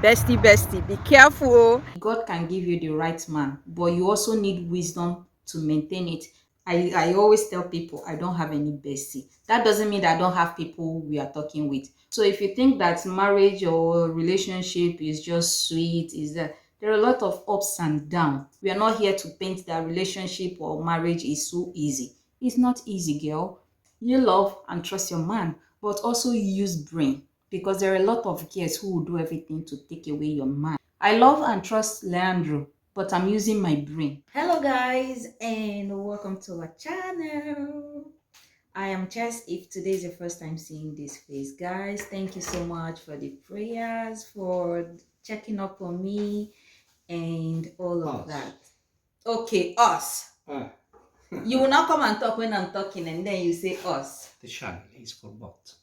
Bestie, be careful. God can give you the right man, but you also need wisdom to maintain it. I always tell people I don't have any bestie. That doesn't mean that I don't have people we are talking with. So if you think that marriage or relationship is just sweet, is that there are a lot of ups and downs. We are not here to paint that relationship or marriage is so easy. It's not easy, girl. You love and trust your man, but also use brain because there are a lot of girls who will do everything to take away your man. I love and trust Leandro, but I'm using my brain. Hello guys and welcome to our channel. I am Chess. If today is your first time seeing this face, guys, thank you so much for the prayers, for checking up on me and all of that. Okay, us. You will not come and talk when I'm talking and then you say us. The channel is for both.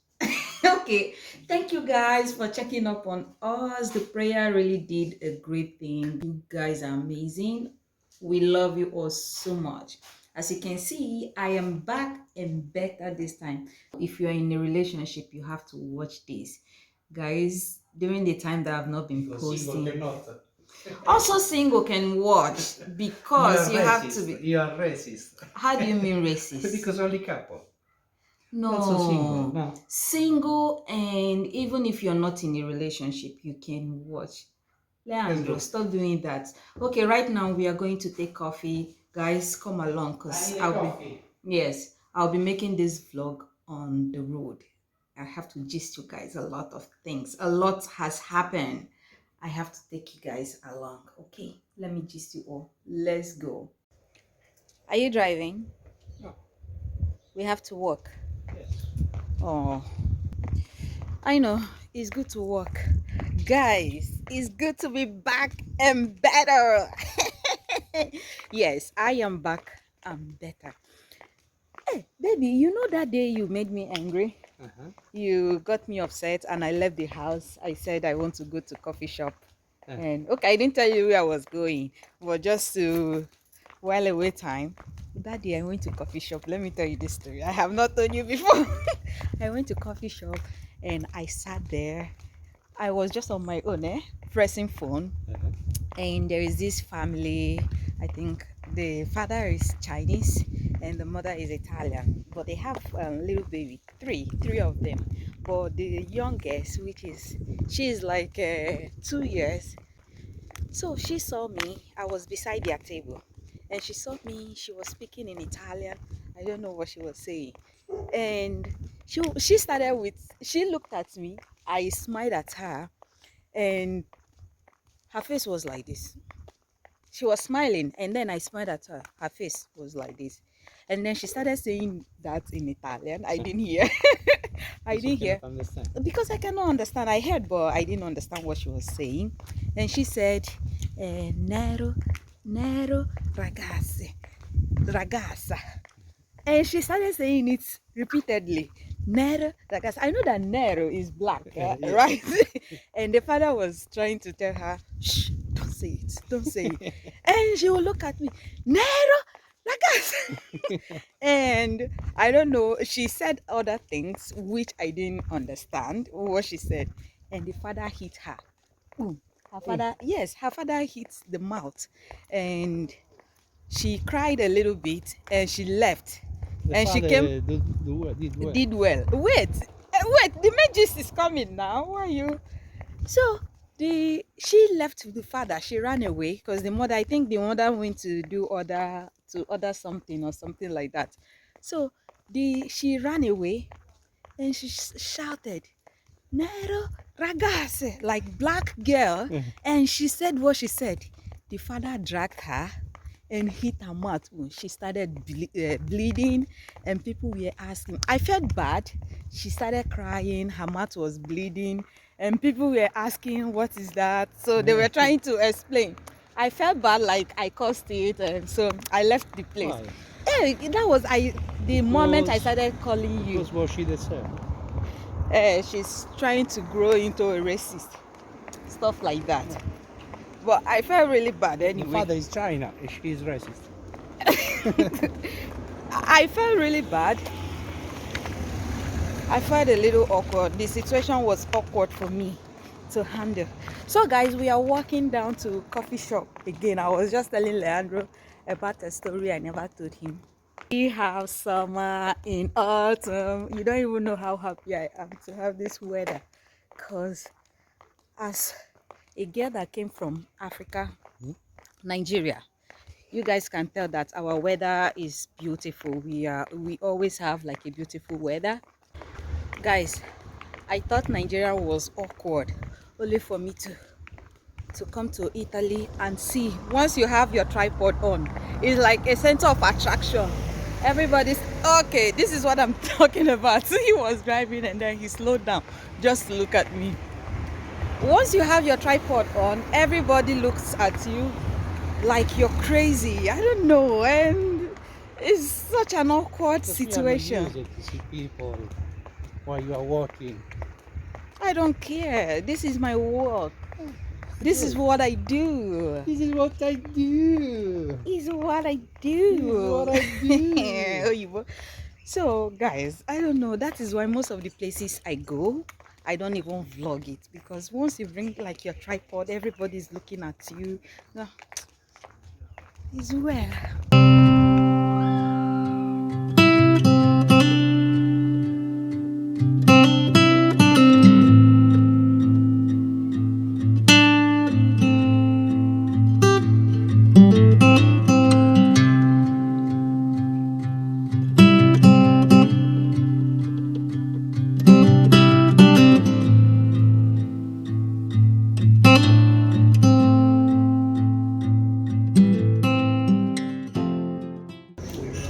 Okay, thank you guys for checking up on us. The prayer really did a great thing. You guys are amazing. We love you all so much. As you can see, I am back and better this time. If you're in a relationship, you have to watch this. Guys, during the time that I've not been posting. Also single can watch because you have to be. You are racist. How do you mean racist? Because only couple. No. Not so single. No. Single, and even if you're not in a relationship, you can watch. Leandro, stop doing that. Okay, right now we are going to take coffee. Guys, come along because I'll be making this vlog on the road. I have to gist you guys a lot of things. A lot has happened. I have to take you guys along. Okay, let me gist you all. Let's go. Are you driving? No. We have to walk. Yes. Oh, I know. It's good to walk. Guys, it's good to be back and better. Yes, I am back and better. Hey, baby, you know that day you made me angry? You got me upset and I left the house. I said I want to go to coffee shop. And okay, I didn't tell you where I was going, but just to while away time. That day I went to coffee shop. Let me tell you this story. I have not told you before. I went to coffee shop and I sat there. I was just on my own, pressing phone. And there is this family. I think the father is Chinese and the mother is Italian, but they have a little baby, three of them. But the youngest, she's like 2 years. So she saw me. I was beside their table, and she saw me. She was speaking in Italian. I don't know what she was saying, and she started with. She looked at me. I smiled at her, and her face was like this. She was smiling, and then I smiled at her. Her face was like this, and then she started saying that in Italian. I didn't hear. I didn't hear because I cannot understand. I heard, but I didn't understand what she was saying. And she said, "Nero, nero, ragazza," and she started saying it repeatedly. Nero, ragazza. I know that nero is black, right? And the father was trying to tell her, "Shh, don't say it, don't say it." And she will look at me, "Nero, ragazza." And I don't know, she said other things which I didn't understand what she said, and the father hit her. Her father, yes, her father hit the mouth, and she cried a little bit and she left. And she came did well. Wait, the main gist is coming now. Why are you? So she left the father. She ran away because the mother, I think the mother went to order something or something like that. So she ran away and she shouted, "Nero ragazze," like black girl. And she said what she said. The father dragged her and hit her mouth. She started bleeding, and people were asking. I felt bad. She started crying. Her mouth was bleeding, and people were asking, "What is that?" So they were trying to explain. I felt bad, like I caused it, and so I left the place. Hey, that was the moment I started calling you. Because what she said. She's trying to grow into a racist, stuff like that. But I felt really bad anyway. The father is China, she is racist. I felt really bad. I felt a little awkward. The situation was awkward for me to handle. So guys, we are walking down to coffee shop again. I was just telling Leandro about a story I never told him. We have summer in autumn. You don't even know how happy I am to have this weather, because as a girl that came from Africa, Nigeria, you guys can tell that our weather is beautiful. We always have like a beautiful weather. Guys, I thought Nigeria was awkward, only for me to come to Italy and see, once you have your tripod on, it's like a center of attraction. Everybody's okay. This is what I'm talking about. He was driving and then he slowed down just to look at me. Once you have your tripod on, everybody looks at you like you're crazy. I don't know, and it's such an awkward situation. Music to see people while you are walking. I don't care. This is my work. This is what I do. This is what I do. Is what I do. This is what I do. So guys, I don't know. That is why most of the places I go, I don't even vlog it, because once you bring like your tripod, everybody's looking at you. No, it's well.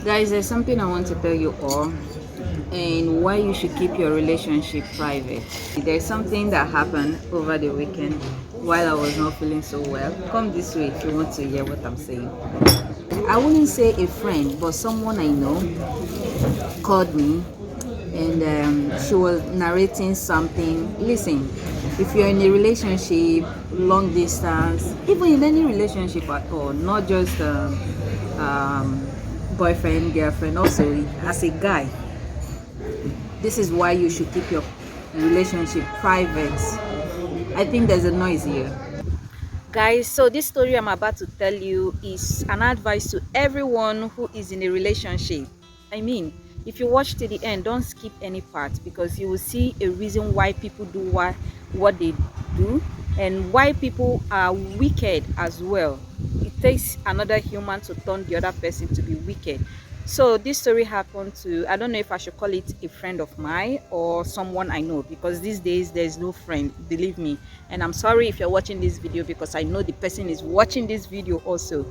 Guys, there's something I want to tell you all, and why you should keep your relationship private. There's something that happened over the weekend while I was not feeling so well. Come this way if you want to hear what I'm saying. I wouldn't say a friend, but someone I know called me, and she was narrating something. Listen, if you're in a relationship, long distance, even in any relationship at all, not just boyfriend, girlfriend, also as a guy, this is why you should keep your relationship private. I think there's a noise here. Guys, so this story I'm about to tell you is an advice to everyone who is in a relationship. I mean, if you watch to the end, don't skip any part, because you will see a reason why people do what they do, and why people are wicked as well. It takes another human to turn the other person to be wicked. So this story happened to, I don't know if I should call it a friend of mine or someone I know, because these days there's no friend, believe me. And I'm sorry if you're watching this video, because I know the person is watching this video also.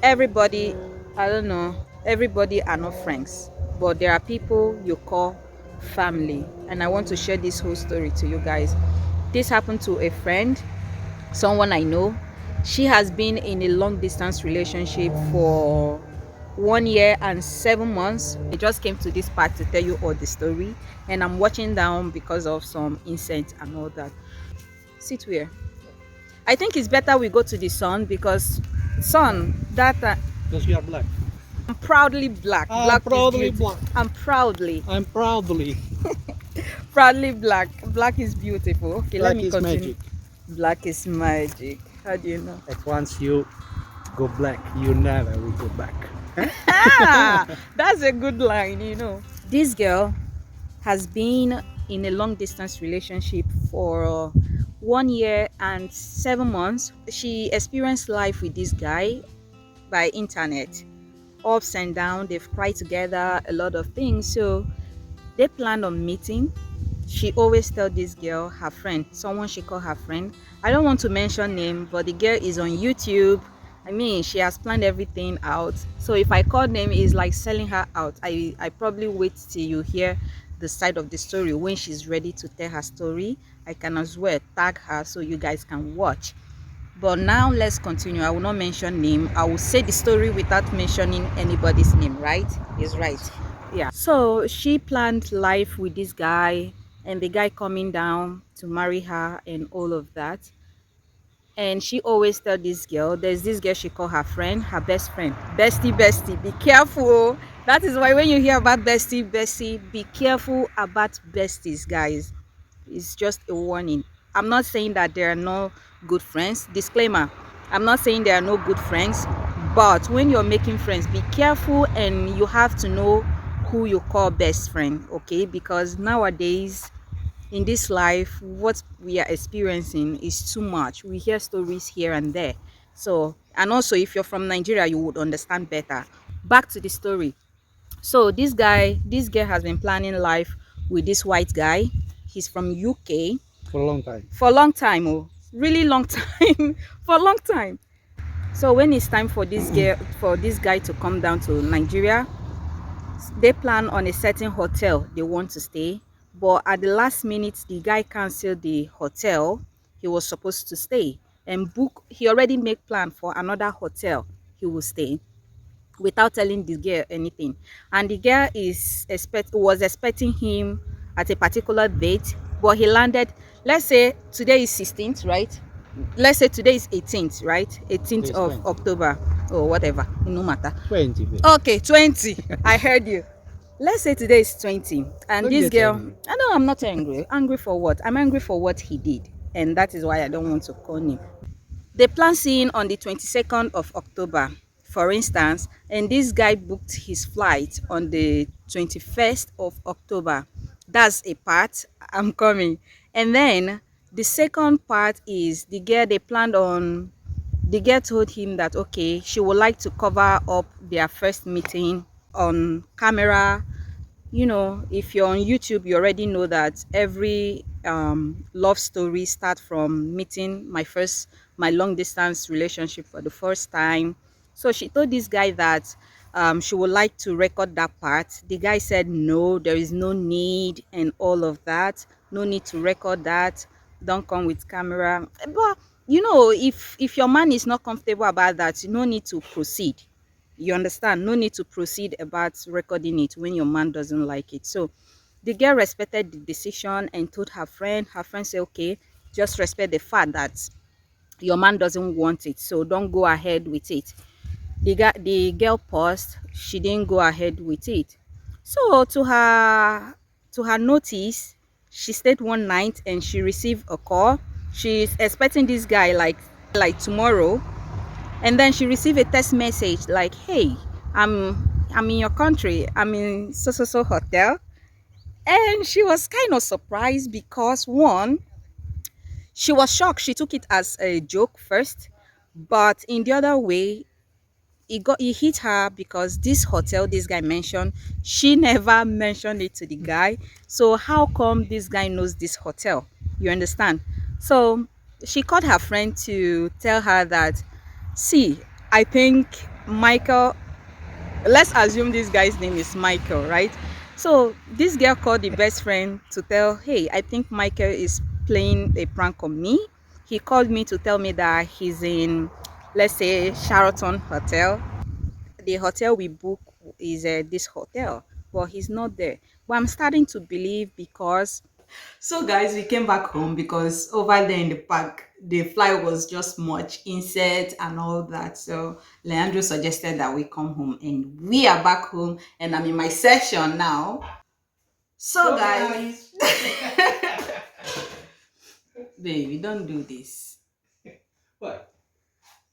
Everybody, I don't know, everybody are not friends, but there are people you call family, and I want to share this whole story to you guys. This happened to a friend, someone I know. She has been in a long distance relationship for 1 year and 7 months. I just came to this part to tell you all the story, and I'm watching down because of some incense and all that. Sit where? I think it's better we go to the sun, because sun, that Because you are black. I'm proudly black. I'm proudly is beautiful. black. I'm proudly black. Black is beautiful. Okay, Black let me is continue. magic. Black is magic. How do you know? But once you go black, you never will go back. Ah, that's a good line, you know. This girl has been in a long distance relationship for 1 year and 7 months. She experienced life with this guy by internet, ups and downs. They've cried together, a lot of things. So they planned on meeting. She always tell this girl, her friend, someone she call her friend, I don't want to mention name, but the girl is on YouTube. I mean, she has planned everything out. So if I call name, is like selling her out. I probably wait till you hear the side of the story. When she's ready to tell her story, I can as well tag her so you guys can watch. But now let's continue. I will not mention name. I will say the story without mentioning anybody's name, right? Is right. Yeah. So she planned life with this guy, and the guy coming down to marry her and all of that. And she always tell this girl, there's this girl she call her friend, her best friend, bestie, be careful. That is why when you hear about bestie, be careful about besties, guys. It's just a warning. I'm not saying that there are no good friends. Disclaimer, I'm not saying there are no good friends, but when you're making friends, be careful, and you have to know who you call best friend, okay? Because nowadays in this life, what we are experiencing is too much. We hear stories here and there. So, and also if you're from Nigeria, you would understand better. Back to the story. So this girl has been planning life with this white guy. He's from UK for a long time. for a long time. Oh, really long time. For a long time. So when it's time for this guy to come down to Nigeria, they plan on a certain hotel they want to stay, but at the last minute the guy canceled the hotel he was supposed to stay and book. He already made plan for another hotel he will stay without telling the girl anything. And the girl was expecting him at a particular date, but he landed, let's say today is 16th, right? Let's say today is 18th, right? 18th Today's of 20. October or whatever, no matter. 20, baby. Okay, 20. I heard you. Let's say today is 20. And Don't this get girl, angry. I know I'm not angry. Angry for what? I'm angry for what he did. And that is why I don't want to call him. They plan seeing on the 22nd of October, for instance, and this guy booked his flight on the 21st of October. That's a part. I'm coming. And then the second part is the girl told him that okay, she would like to cover up their first meeting on camera. You know, if you're on YouTube, you already know that every love story starts from meeting my long distance relationship for the first time. So she told this guy that she would like to record that part. The guy said no, there is no need and all of that. No need to record that. Don't come with camera. But you know, if your man is not comfortable about that, no need to proceed. You understand? No need to proceed about recording it when your man doesn't like it. So the girl respected the decision and told her friend. Her friend said, okay, just respect the fact that your man doesn't want it, so don't go ahead with it. The girl paused. She didn't go ahead with it. So to her notice, she stayed one night and she received a call. She's expecting this guy like tomorrow, and then she received a text message like, hey, I'm in your country, I'm in so so so hotel. And she was kind of surprised because one, she was shocked. She took it as a joke first, but in the other way, it hit her because this hotel this guy mentioned, she never mentioned it to the guy. So how come this guy knows this hotel? You understand? So she called her friend to tell her that, see, I think Michael, let's assume this guy's name is Michael, right? So this girl called the best friend to tell, hey, I think Michael is playing a prank on me. He called me to tell me that he's in, let's say, Sheraton Hotel. The hotel we book is this hotel, but he's not there. But I'm starting to believe because, so guys, we came back home because over there in the park the fly was just much insect and all that. So Leandro suggested that we come home, and we are back home and I'm in my session now. So guys, baby, don't do this. What?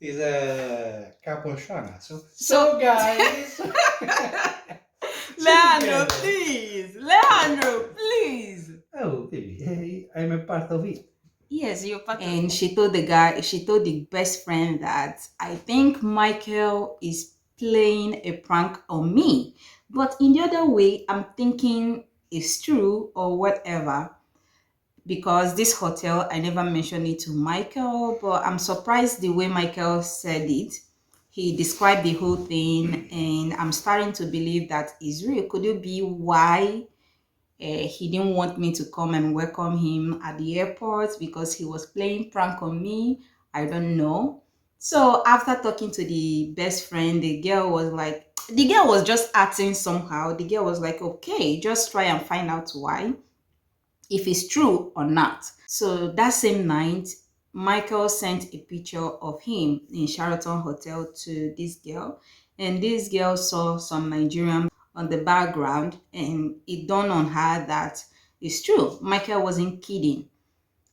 It's a capuchana. So guys. Leandro, please. Leandro, please. Oh, baby, hey, I'm a part of it. Yes, you're part. And she told the best friend that I think Michael is playing a prank on me. But in the other way, I'm thinking it's true or whatever. Because this hotel, I never mentioned it to Michael, but I'm surprised the way Michael said it. He described the whole thing, and I'm starting to believe that is real. Could it be why he didn't want me to come and welcome him at the airport because he was playing prank on me? I don't know. So after talking to the best friend, the girl was just acting somehow. The girl was like, okay, just try and find out why, if it's true or not. So that same night, Michael sent a picture of him in Sheraton Hotel to this girl, and this girl saw some Nigerian on the background, and it dawned on her that it's true. Michael wasn't kidding.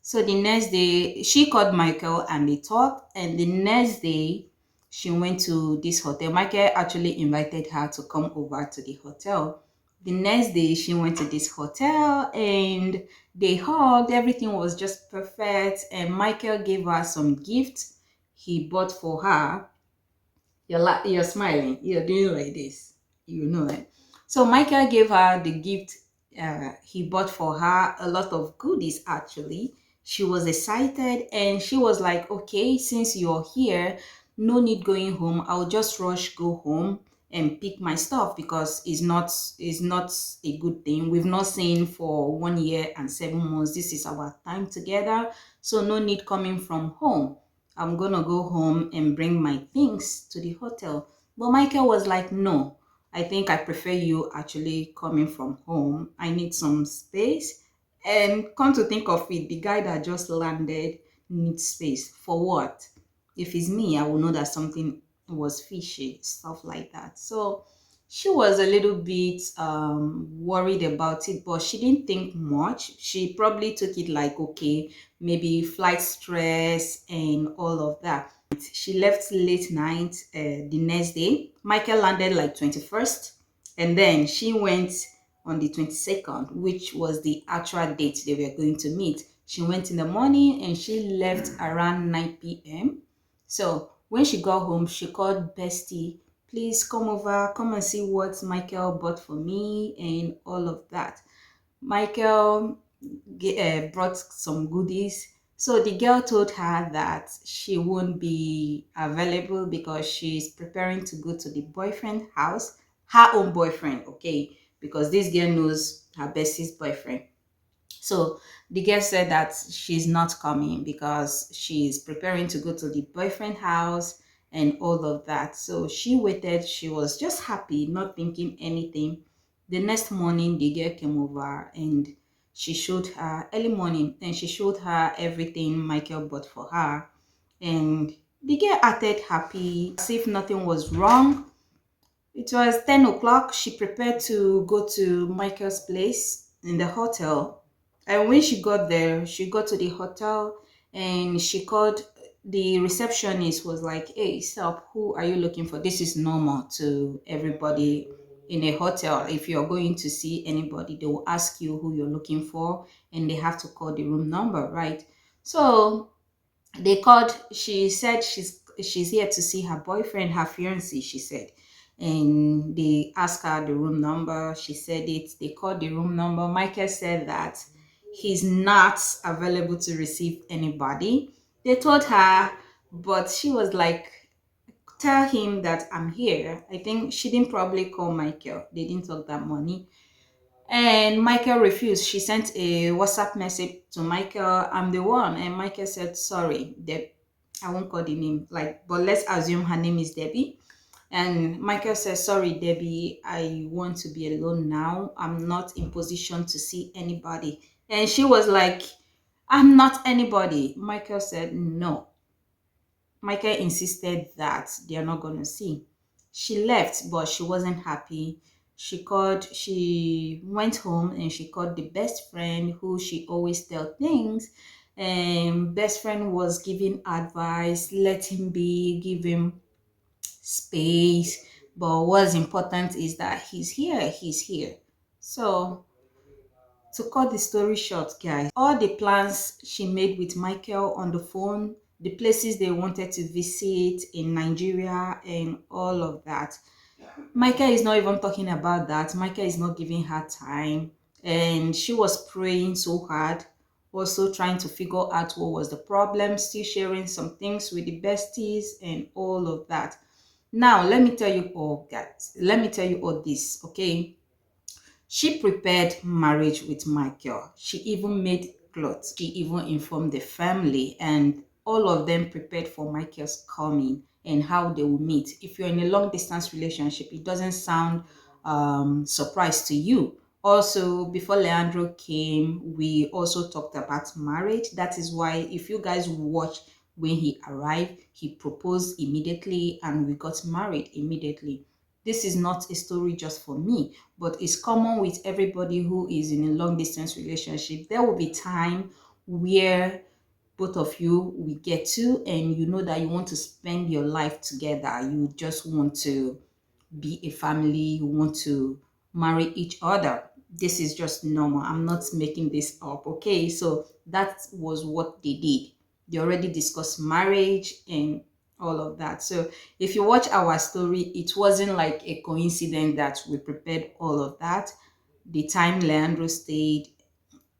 So the next day, she called Michael and they talked. And the next day, she went to this hotel. Michael actually invited her to come over to the hotel. The next day, she went to this hotel and they hugged. Everything was just perfect. And Michael gave her some gifts he bought for her. You're smiling. You're doing like this. You know it. So Michael gave her the gift he bought for her, a lot of goodies actually. She was excited and she was like, okay, since you're here, no need going home. I'll just rush go home and pick my stuff because it's not a good thing. We've not seen for 1 year and 7 months. This is our time together. So no need coming from home. I'm gonna go home and bring my things to the hotel. But Michael was like, no, I think I prefer you actually coming from home. I need some space. And come to think of it, the guy that just landed needs space. For what? If it's me, I will know that something was fishy, stuff like that. So she was a little bit worried about it, but she didn't think much. She probably took it like, okay, maybe flight stress and all of that. She left late night the next day. Michael landed like 21st, and then she went on the 22nd, which was the actual date they were going to meet. She went in the morning and she left around 9 p.m. So when she got home, she called Bestie, please come over, come and see what Michael bought for me and all of that. Michael brought some goodies. So the girl told her that she won't be available because she's preparing to go to the boyfriend house, her own boyfriend, okay? Because this girl knows her bestie's boyfriend. So the girl said that she's not coming because she's preparing to go to the boyfriend house and all of that. So she waited. She was just happy, not thinking anything. The next morning, the girl came over and she showed her early morning and she showed her everything Michael bought for her. And the girl acted happy as if nothing was wrong. It was 10 o'clock. She prepared to go to Michael's place in the hotel. And when she got there, she got to the hotel and she called the receptionist, was like, hey, stop, who are you looking for? This is normal to everybody in a hotel. If you're going to see anybody, they will ask you who you're looking for and they have to call the room number, right? So they called. She said she's here to see her boyfriend, her fiance, she said. And they asked her the room number. She said it. They called the room number. Michael said that he's not available to receive anybody. They told her, but she was like, tell him that I'm here. I think she didn't probably call Michael. They didn't talk that money. And Michael refused. She sent a WhatsApp message to Michael, I'm the one. And Michael said, sorry, Deb. I won't call the name, like, but let's assume her name is Debbie. And Michael said, sorry, Debbie, I want to be alone now. I'm not in position to see anybody. And she was like, I'm not anybody. Michael said, no. Michael insisted that they are not going to see. She left, but she wasn't happy. She went home and she called the best friend who she always tell things. And best friend was giving advice, let him be, give him space. But what's important is that he's here. So to cut the story short, guys, all the plans she made with Michael on the phone, the places they wanted to visit in Nigeria, and all of that, Michael is not even talking about that. Michael is not giving her time. And she was praying so hard, also trying to figure out what was the problem, still sharing some things with the besties and all of that. Now, let me tell you all, guys. Let me tell you all this, okay? She prepared marriage with Michael. She even made clothes. She even informed the family, and all of them prepared for Michael's coming and how they will meet. If you're in a long distance relationship, it doesn't sound surprise to you. Also, before Leandro came, we also talked about marriage. That is why, if you guys watch when he arrived, he proposed immediately and we got married immediately. This is not a story just for me, but it's common with everybody who is in a long distance relationship. There will be time where both of you will get to, and you know that you want to spend your life together. You just want to be a family, you want to marry each other. This is just normal. I'm not making this up. Okay, so that was what they did. They already discussed marriage and all of that. So if you watch our story, it wasn't like a coincidence that we prepared all of that. The time Leandro stayed,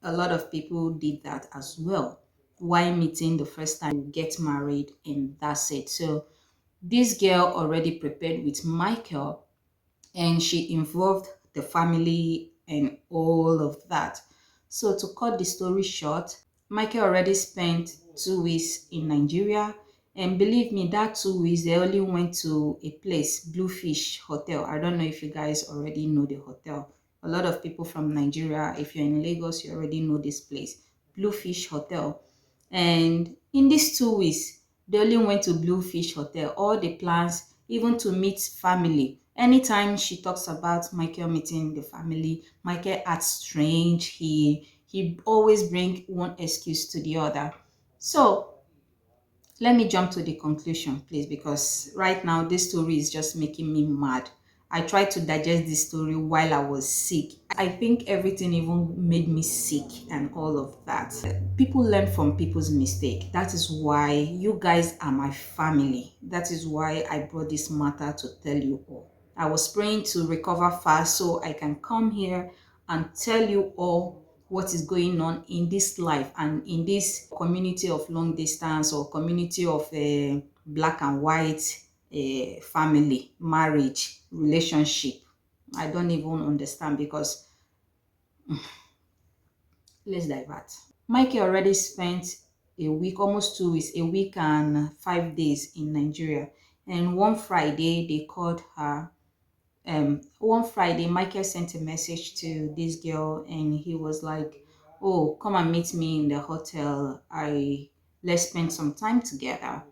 a lot of people did that as well. Why meeting the first time, get married, and that's it. So this girl already prepared with Michael, and she involved the family and all of that. So to cut the story short, Michael already spent 2 weeks in Nigeria. And believe me, that 2 weeks, they only went to a place, Bluefish Hotel. I don't know if you guys already know the hotel. A lot of people from Nigeria, if you're in Lagos, you already know this place, Bluefish Hotel. And in these 2 weeks, they only went to Bluefish Hotel. All the plans, even to meet family. Anytime she talks about Michael meeting the family, Michael acts strange. He always bring one excuse to the other. So let me jump to the conclusion, please, because right now this story is just making me mad. I tried to digest this story while I was sick. I think everything even made me sick and all of that. People learn from people's mistake. That is why you guys are my family. That is why I brought this matter to tell you all. I was praying to recover fast so I can come here and tell you all what is going on in this life and in this community of long distance or community of black and white family, marriage, relationship. I don't even understand because let's divert. Mikey already spent a week, almost 2 weeks, a week and 5 days in Nigeria. And one Friday, they called her. One Friday, Michael sent a message to this girl, and he was like, "Oh, come and meet me in the hotel. Let's spend some time together."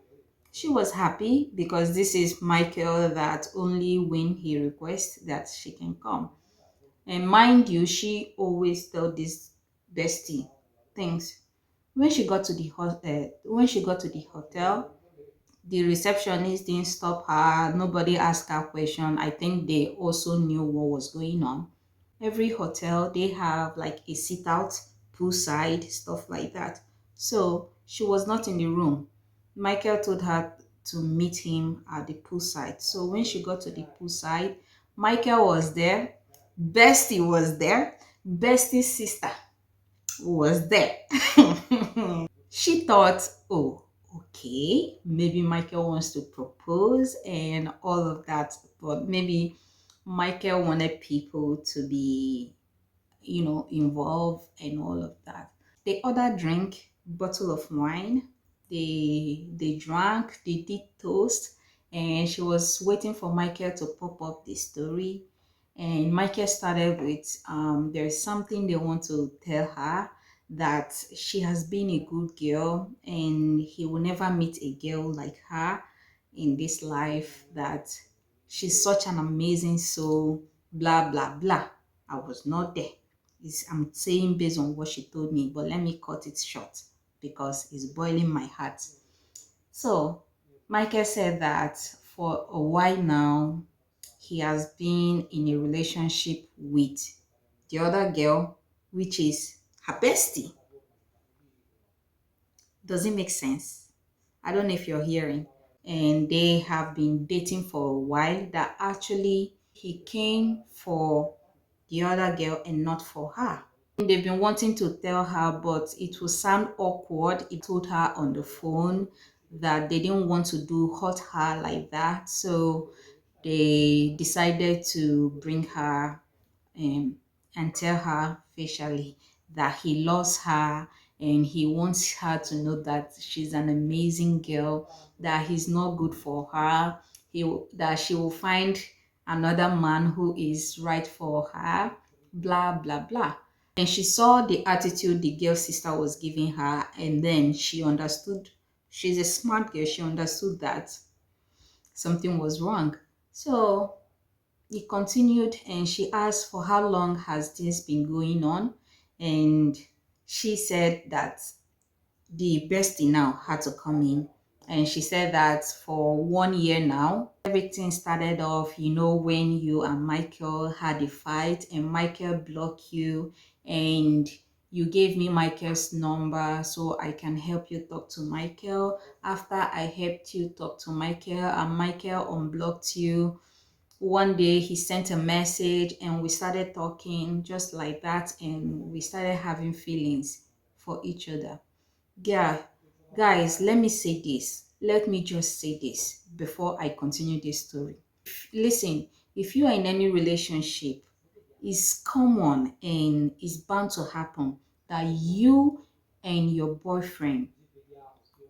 She was happy because this is Michael that only when he requests that she can come. And mind you, she always tell this bestie things. When she got to the hotel, the receptionist didn't stop her. Nobody asked her question. I think they also knew what was going on. Every hotel they have like a sit out, poolside, stuff like that. So she was not in the room. Michael told her to meet him at the poolside. So when she got to the poolside, Michael was there, Bestie was there, Bestie's sister was there. She thought, oh, okay, maybe Michael wants to propose and all of that, but maybe Michael wanted people to be, involved and all of that. They ordered drink, bottle of wine. They drank, they did toast, and she was waiting for Michael to pop up the story. And Michael started with, there's something they want to tell her, that she has been a good girl and he will never meet a girl like her in this life, that she's such an amazing soul, blah blah blah. I was not there. I'm saying based on what she told me, but let me cut it short because it's boiling my heart. So Michael said that for a while now he has been in a relationship with the other girl, which is her bestie. Does it make sense? I don't know if you're hearing. And they have been dating for a while, that actually he came for the other girl and not for her. They've been wanting to tell her, but it will sound awkward. It told her on the phone that they didn't want to hurt her like that. So they decided to bring her um, and tell her facially that he loves her and he wants her to know that she's an amazing girl, that he's not good for her, that she will find another man who is right for her, blah blah blah. And she saw the attitude the girl's sister was giving her, and then she understood. She's a smart girl. She understood that something was wrong. So he continued and she asked, for how long has this been going on? And she said that the bestie now had to come in, and she said that for 1 year now, everything started off, when you and Michael had a fight and Michael blocked you, and you gave me Michael's number so I can help you talk to Michael. After I helped you talk to Michael and Michael unblocked you, one day he sent a message and we started talking just like that, and we started having feelings for each other. Yeah, guys, let me say this. Let me just say this before I continue this story. Listen, if you are in any relationship, it's common and it's bound to happen that you and your boyfriend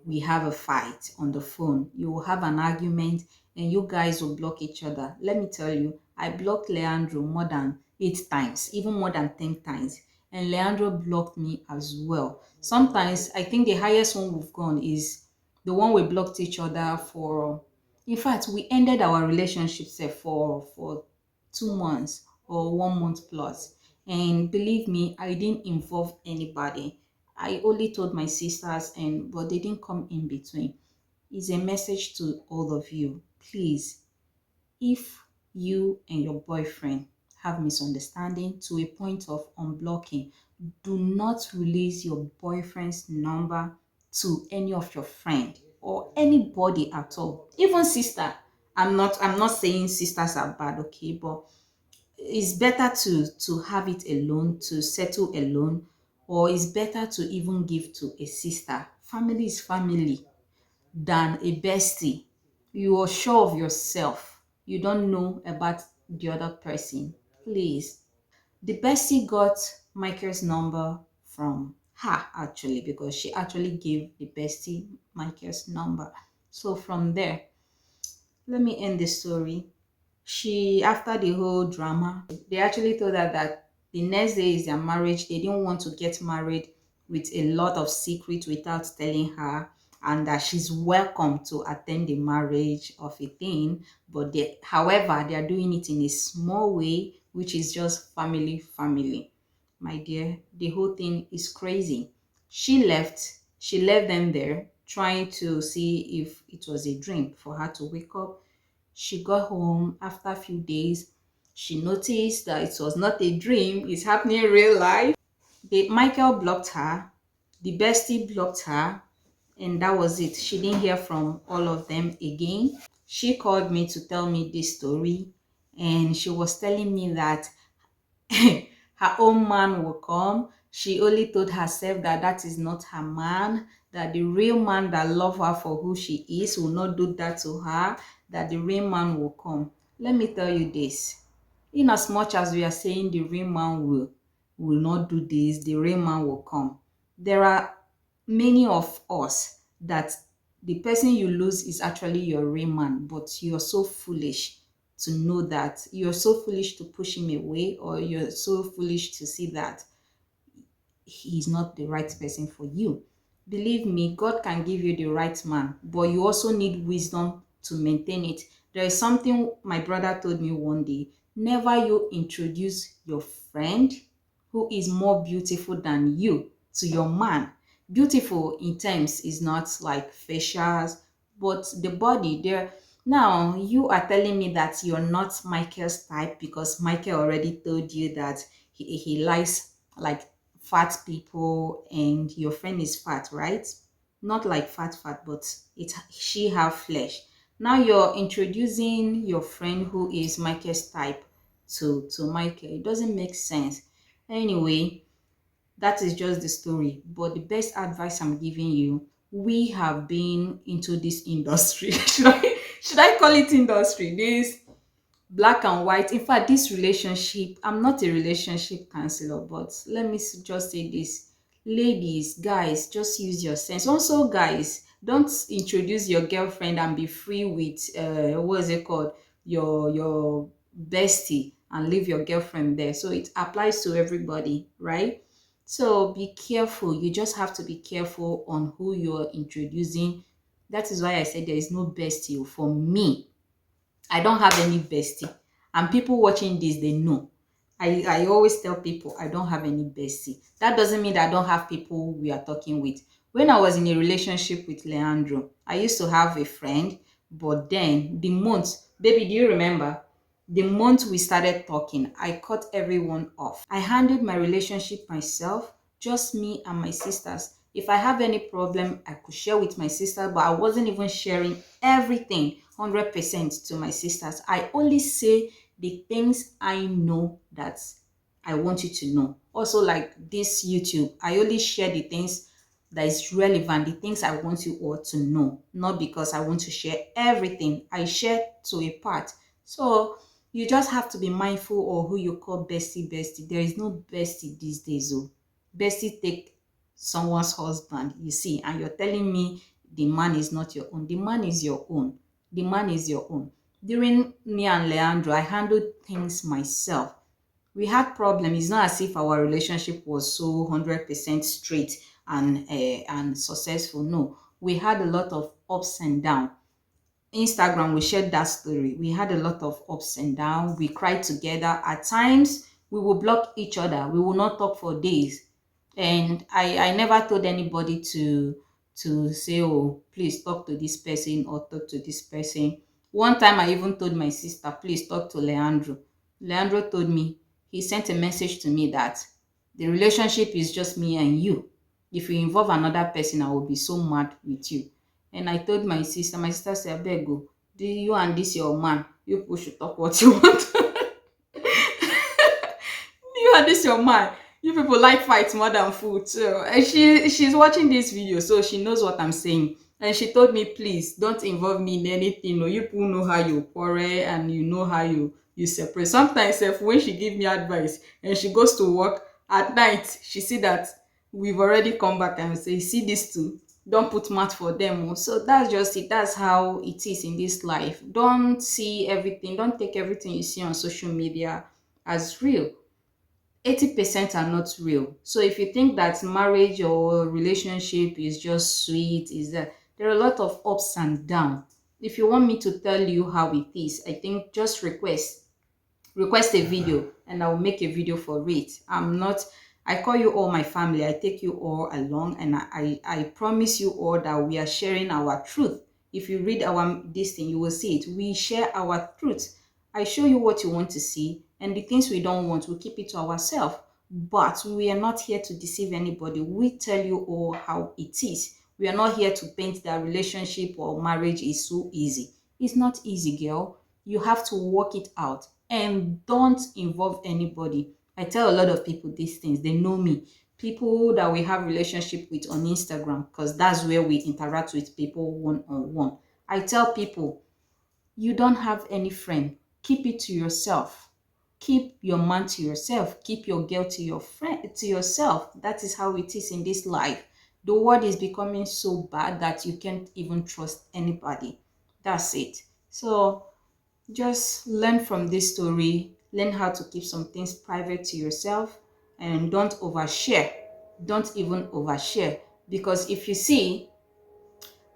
we have a fight on the phone. You will have an argument and you guys will block each other. Let me tell you, I blocked Leandro more than 8 times, even more than 10 times. And Leandro blocked me as well. Sometimes I think the highest one we've gone is the one we blocked each other for. In fact, we ended our relationship say, for 2 months or 1 month plus. And believe me, I didn't involve anybody. I only told my sisters, and but they didn't come in between. It's a message to all of you. Please, if you and your boyfriend have misunderstanding to a point of unblocking, do not release your boyfriend's number to any of your friend or anybody at all. Even sister. I'm not saying sisters are bad, okay, but it's better to have it alone, to settle alone, or it's better to even give to a sister. Family is family than a bestie. You are sure of yourself. You don't know about the other person. Please. The bestie got Michael's number from her actually, because she actually gave the bestie Michael's number. So from there, let me end the story. She, after the whole drama, they actually told her that the next day is their marriage. They didn't want to get married with a lot of secret without telling her, and that she's welcome to attend the marriage of a thing, but however they are doing it in a small way, which is just family. My dear, the whole thing is crazy. She left them there trying to see if it was a dream for her to wake up. She got home after a few days. She noticed that it was not a dream, it's happening in real life. Michael blocked her, the bestie blocked her, and that was it. She didn't hear from all of them again. She called me to tell me this story, and she was telling me that her own man will come. She only told herself that that is not her man, that the real man that love her for who she is will not do that to her, that the real man will come. Let me tell you this. In as much as we are saying the real man will not do this, the real man will come. There are many of us that the person you lose is actually your real man, but you're so foolish to know that. You're so foolish to push him away, or you're so foolish to see that he's not the right person for you. Believe me, God can give you the right man, but you also need wisdom to maintain it. There is something my brother told me one day. Never you introduce your friend who is more beautiful than you to your man. Beautiful in terms is not like facials, but the body there. Now you are telling me that you're not Michael's type because Michael already told you that he likes like fat people, and your friend is fat, right? Not like fat, but she have flesh. Now you're introducing your friend who is Michael's type to Michael. It doesn't make sense. Anyway, that is just the story. But the best advice I'm giving you, we have been into this industry. Should I call it industry? This black and white. In fact, this relationship, I'm not a relationship counselor, but let me just say this. Ladies, guys, just use your sense. Also, guys, don't introduce your girlfriend and be free with what is it called, your bestie, and leave your girlfriend there. So it applies to everybody, right? So be careful. You just have to be careful on who you're introducing. That is why I said there is no bestie for me. I don't have any bestie. And people watching this, they know. I always tell people I don't have any bestie. That doesn't mean that I don't have people we are talking with. When I was in a relationship with Leandro, I used to have a friend, but then the month, baby, do you remember? The month we started talking, I cut everyone off. I handled my relationship myself, just me and my sisters. If I have any problem, I could share with my sister, but I wasn't even sharing everything 100% to my sisters. I only say the things I know that I want you to know. Also, like this YouTube, I only share the things that is relevant, the things I want you all to know, not because I want to share everything. I share to a part. So you just have to be mindful of who you call bestie bestie. There is no bestie these days. Oh. Bestie take someone's husband, you see, and you're telling me the man is not your own. The man is your own. The man is your own. During me and Leandro, I handled things myself. We had problem. It's not as if our relationship was so 100% straight and successful. No, we had a lot of ups and downs. Instagram, we shared that story. We had a lot of ups and downs. We cried together. At times, we will block each other. We will not talk for days. And I never told anybody to say, oh, please talk to this person or talk to this person. One time I even told my sister, please talk to Leandro. Leandro told me, he sent a message to me that the relationship is just me and you. If you involve another person, I will be so mad with you. And I told my sister said, abeg go, do you and this your man, you people should talk what you want. You and this your man, you people like fight more than food. So and she's watching this video, so she knows what I'm saying. And she told me, please don't involve me in anything. No, you people know how you quarrel and you know how you separate. Sometimes if when she give me advice and she goes to work at night, she see that we've already come back and say, see these two, don't put mouth for them. Oh. So that's just it. That's how it is in this life. Don't see everything, don't take everything you see on social media as real. 80% are not real. So if you think that marriage or relationship is just sweet, is that there are a lot of ups and downs. If you want me to tell you how it is, I think just request a video and I'll make a video for it. I call you all my family, I take you all along, and I promise you all that we are sharing our truth. If you read our this thing, you will see it. We share our truth. I show you what you want to see, and the things we don't want, we keep it to ourselves. But we are not here to deceive anybody. We tell you all how it is. We are not here to paint that relationship or marriage is so easy. It's not easy, girl. You have to work it out and don't involve anybody. I tell a lot of people these things. They know me. People that we have relationship with on Instagram, because that's where we interact with people one on one. I tell people, you don't have any friend. Keep it to yourself. Keep your man to yourself. Keep your girl to your friend to yourself. That is how it is in this life. The world is becoming so bad that you can't even trust anybody. That's it. So just learn from this story. Learn how to keep some things private to yourself and don't overshare. Don't even overshare. Because if you see,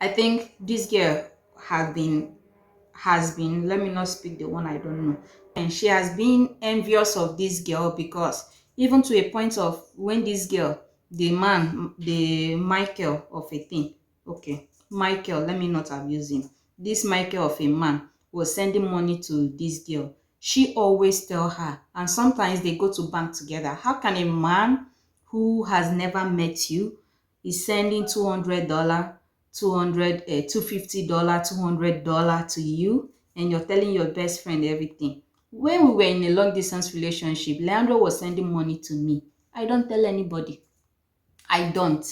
I think this girl has been, let me not speak the one I don't know, and she has been envious of this girl, because even to a point of when this girl, the man, the Michael of a thing, okay, Michael, let me not abuse him, this Michael of a man was sending money to this girl, she always tell her, and sometimes they go to bank together. How can a man who has never met you is sending $200, 200 $250, $200 to you, and you're telling your best friend everything? When we were in a long distance relationship, Leandro was sending money to me. I don't tell anybody. I don't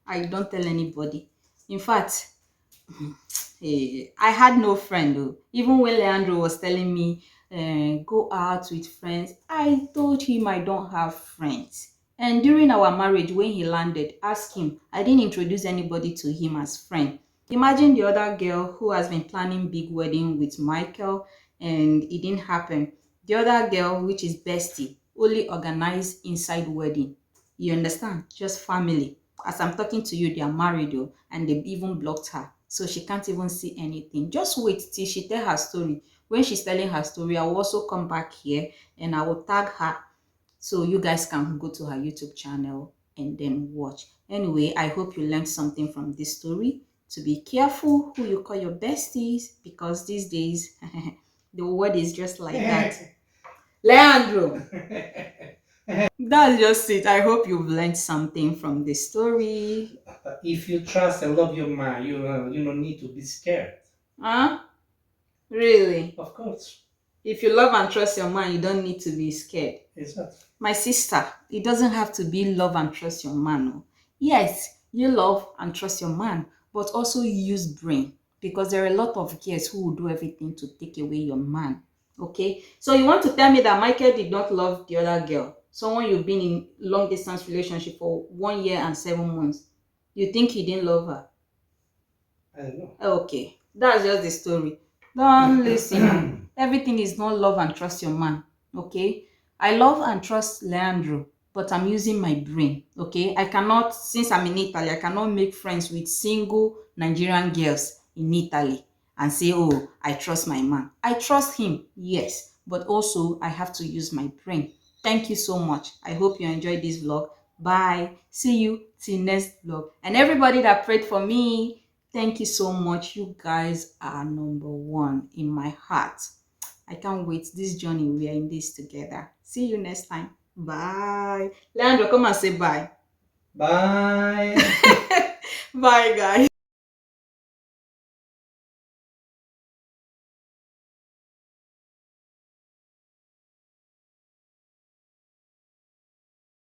tell anybody. In fact, I had no friend though. Even when Leandro was telling me, go out with friends, I told him I don't have friends. And during our marriage, when he landed, ask him. I didn't introduce anybody to him as friend. Imagine the other girl who has been planning big wedding with Michael and it didn't happen. The other girl, which is bestie, only organized inside wedding. You understand? Just family. As I'm talking to you, they are married though, and they even blocked her. So she can't even see anything. Just wait till she tell her story. When she's telling her story, I will also come back here and I will tag her so you guys can go to her YouTube channel and then watch. Anyway, I hope you learned something from this story. To be careful who you call your besties, because these days the word is just like that. Leandro, that's just it. I hope you've learned something from this story. If you trust and love your man, you don't need to be scared. Huh? Really? Of course. If you love and trust your man, you don't need to be scared. Exactly. My sister, it doesn't have to be love and trust your man. No. Yes, you love and trust your man, but also use brain, because there are a lot of girls who will do everything to take away your man. Okay? So you want to tell me that Michael did not love the other girl, someone you've been in long distance relationship for 1 year and 7 months. You think he didn't love her? I don't know. Okay, that's just the story. Don't listen. Everything is not love and trust your man. Okay, I love and trust Leandro, but I'm using my brain. Okay, I cannot, since I'm in Italy, I cannot make friends with single Nigerian girls in Italy and say, oh, I trust my man. I trust him, yes, but also I have to use my brain. Thank you so much. I hope you enjoyed this vlog. Bye. See you till next vlog. And everybody that prayed for me, thank you so much. You guys are number one in my heart. I can't wait. This journey, we are in this together. See you next time. Bye. Leandro, come and say bye. Bye. Bye, guys.